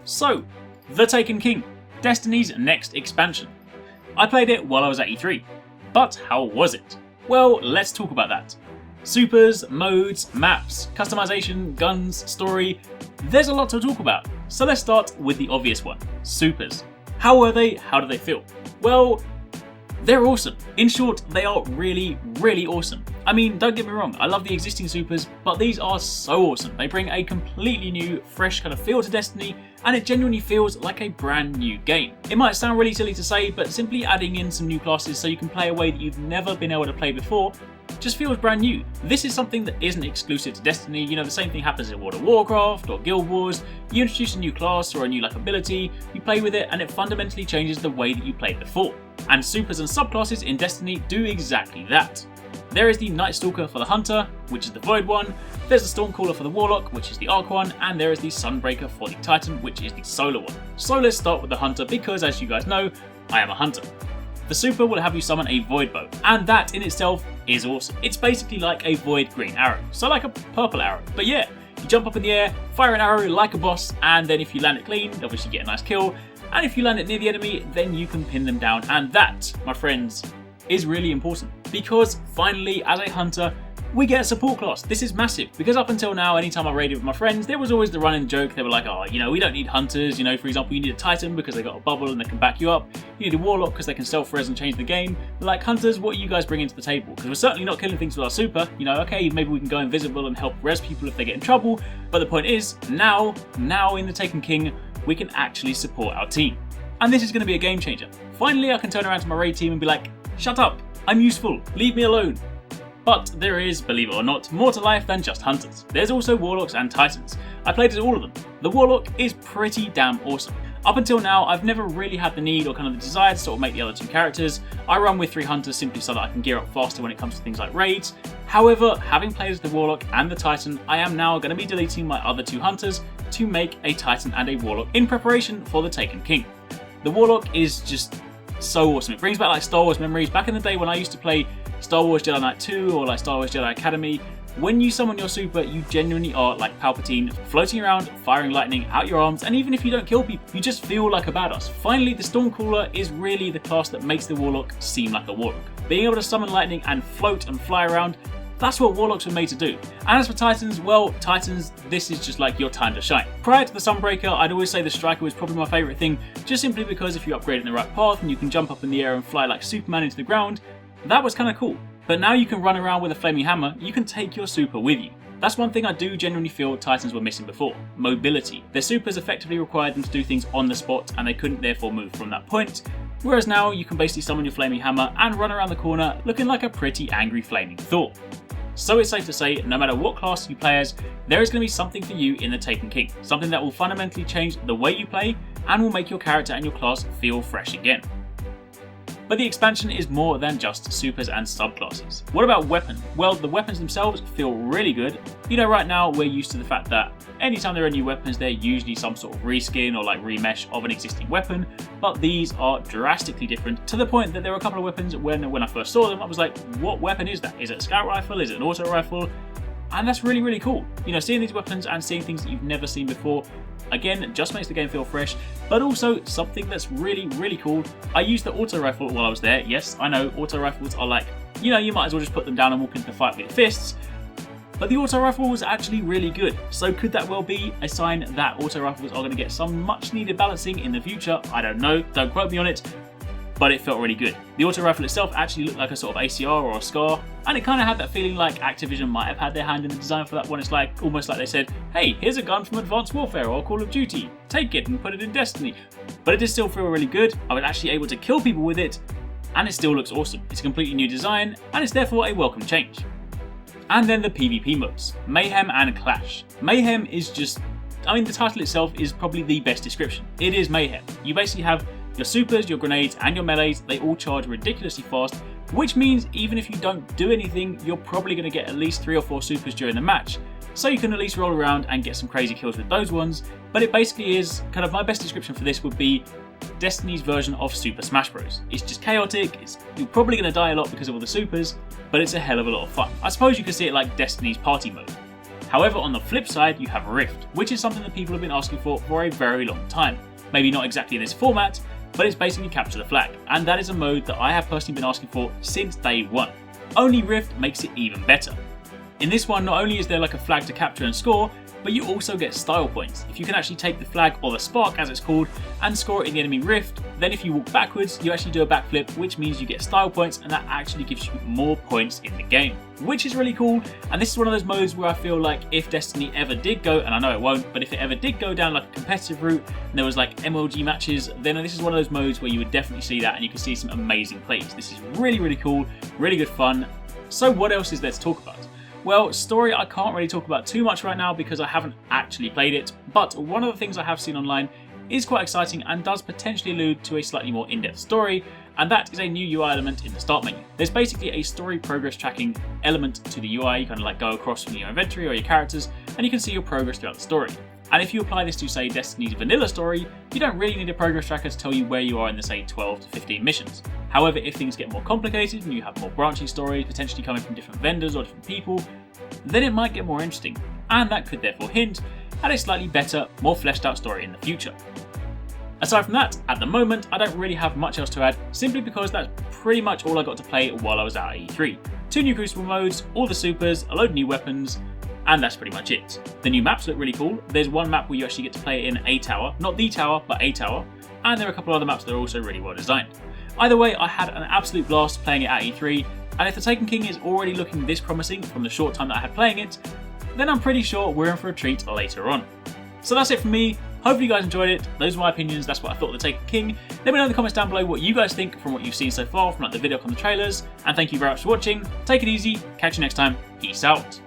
So, The Taken King, Destiny's next expansion. I played it while I was at E3, but how was it? Well, let's talk about that. Supers, modes, maps, customization, guns, story, there's a lot to talk about. So let's start with the obvious one, supers. How were they? How do they feel? Well, they're awesome. In short, they are really, really awesome. I mean, don't get me wrong, I love the existing supers, but these are so awesome. They bring a completely new, fresh kind of feel to Destiny, and it genuinely feels like a brand new game. It might sound really silly to say, but simply adding in some new classes so you can play a way that you've never been able to play before just feels brand new. This is something that isn't exclusive to Destiny. You know, the same thing happens in World of Warcraft or Guild Wars. You introduce a new class or a new ability, you play with it, and it fundamentally changes the way that you played before. And supers and subclasses in Destiny do exactly that. There is the Night Stalker for the Hunter, which is the Void one, there's the Stormcaller for the Warlock, which is the Arc one, and there is the Sunbreaker for the Titan, which is the Solar one. So let's start with the Hunter because, as you guys know, I am a Hunter. The super will have you summon a Void Bow, and that in itself is awesome. It's basically like a Void Green Arrow, so like a purple arrow. But yeah, you jump up in the air, fire an arrow like a boss, and then if you land it clean, obviously get a nice kill, and if you land it near the enemy, then you can pin them down, and that, my friends, is really important. Because finally, as a Hunter, we get a support class. This is massive, because up until now, anytime I raided with my friends, there was always the running joke. They were like, oh, you know, we don't need Hunters. You know, for example, you need a Titan because they got a bubble and they can back you up. You need a Warlock because they can self-res and change the game. Like, Hunters, what are you guys bringing to the table? Because we're certainly not killing things with our super. You know, okay, maybe we can go invisible and help res people if they get in trouble. But the point is, now in the Taken King, we can actually support our team. And this is going to be a game changer. Finally, I can turn around to my raid team and be like, shut up, I'm useful, leave me alone. But there is, believe it or not, more to life than just Hunters. There's also Warlocks and Titans. I played as all of them. The Warlock is pretty damn awesome. Up until now, I've never really had the need or kind of the desire to sort of make the other two characters. I run with 3 Hunters simply so that I can gear up faster when it comes to things like raids. However, having played as the Warlock and the Titan, I am now going to be deleting my other 2 Hunters to make a Titan and a Warlock in preparation for the Taken King. The Warlock is just so awesome. It brings back like Star Wars memories. Back in the day when I used to play Star Wars Jedi Knight 2 or like Star Wars Jedi Academy, when you summon your super, you genuinely are like Palpatine, floating around, firing lightning out your arms, and even if you don't kill people, you just feel like a badass. Finally, the Stormcaller is really the class that makes the Warlock seem like a Warlock. Being able to summon lightning and float and fly around, that's what Warlocks were made to do. And as for Titans, well, Titans, this is just like your time to shine. Prior to the Sunbreaker, I'd always say the Striker was probably my favourite thing, just simply because if you upgrade in the right path and you can jump up in the air and fly like Superman into the ground, that was kind of cool. But now you can run around with a flaming hammer, you can take your super with you. That's one thing I do genuinely feel Titans were missing before, mobility. Their supers effectively required them to do things on the spot and they couldn't therefore move from that point. Whereas now you can basically summon your flaming hammer and run around the corner looking like a pretty angry flaming Thor. So it's safe to say, no matter what class you play as, there is going to be something for you in the Taken King. Something that will fundamentally change the way you play and will make your character and your class feel fresh again. But the expansion is more than just supers and subclasses. What about weapons? Well, the weapons themselves feel really good. You know, right now we're used to the fact that anytime there are new weapons, they're usually some sort of reskin or like remesh of an existing weapon, but these are drastically different to the point that there were a couple of weapons when I first saw them, I was like, what weapon is that? Is it a scout rifle? Is it an auto rifle? And that's really, really cool. You know, seeing these weapons and seeing things that you've never seen before, again, just makes the game feel fresh, but also something that's really, really cool. I used the auto rifle while I was there. Yes, I know, auto rifles are like, you know, you might as well just put them down and walk into the fight with your fists, but the auto rifle was actually really good. So could that well be a sign that auto rifles are going to get some much needed balancing in the future? I don't know, don't quote me on it, but it felt really good. The auto rifle itself actually looked like a sort of ACR or a SCAR, and it kind of had that feeling like Activision might have had their hand in the design for that one. It's like almost like they said, hey, here's a gun from Advanced Warfare or Call of Duty, take it and put it in Destiny. But it did still feel really good. I was actually able to kill people with it, and it still looks awesome. It's a completely new design, and it's therefore a welcome change. And then the PvP modes, Mayhem and Clash. Mayhem is just, I mean, the title itself is probably the best description. It is Mayhem. You basically have your supers, your grenades, and your melees, they all charge ridiculously fast, which means even if you don't do anything, you're probably going to get at least 3 or 4 supers during the match. So you can at least roll around and get some crazy kills with those ones, but it basically is, kind of my best description for this would be Destiny's version of Super Smash Bros. It's just chaotic, you're probably going to die a lot because of all the supers, but it's a hell of a lot of fun. I suppose you could see it like Destiny's party mode. However, on the flip side, you have Rift, which is something that people have been asking for a very long time. Maybe not exactly in this format, but it's basically capture the flag, and that is a mode that I have personally been asking for since day one. Only Rift makes it even better. In this one, not only is there like a flag to capture and score, but you also get style points. If you can actually take the flag, or the spark as it's called, and score it in the enemy rift, then if you walk backwards, you actually do a backflip, which means you get style points, and that actually gives you more points in the game, which is really cool. And this is one of those modes where I feel like if Destiny ever did go, and I know it won't, but if it ever did go down like a competitive route, and there was like MLG matches, then this is one of those modes where you would definitely see that, and you can see some amazing plays. This is really, really cool, really good fun. So what else is there to talk about? Well, story I can't really talk about too much right now because I haven't actually played it, but one of the things I have seen online is quite exciting and does potentially allude to a slightly more in-depth story, and that is a new UI element in the start menu. There's basically a story progress tracking element to the UI. You kind of like go across from your inventory or your characters, and you can see your progress throughout the story. And if you apply this to, say, Destiny's vanilla story, you don't really need a progress tracker to tell you where you are in the, say, 12 to 15 missions. However, if things get more complicated and you have more branching stories, potentially coming from different vendors or different people, then it might get more interesting, and that could therefore hint at a slightly better, more fleshed out story in the future. Aside from that, at the moment, I don't really have much else to add, simply because that's pretty much all I got to play while I was out at E3. 2 new Crucible modes, all the supers, a load of new weapons, and that's pretty much it. The new maps look really cool. There's one map where you actually get to play in a tower, not the tower, but a tower, and there are a couple other maps that are also really well designed. Either way, I had an absolute blast playing it at E3, and if the Taken King is already looking this promising from the short time that I had playing it, then I'm pretty sure we're in for a treat later on. So that's it from me. Hopefully you guys enjoyed it. Those are my opinions. That's what I thought of the Taken King. Let me know in the comments down below what you guys think from what you've seen so far from like the video on the trailers. And thank you very much for watching. Take it easy. Catch you next time. Peace out.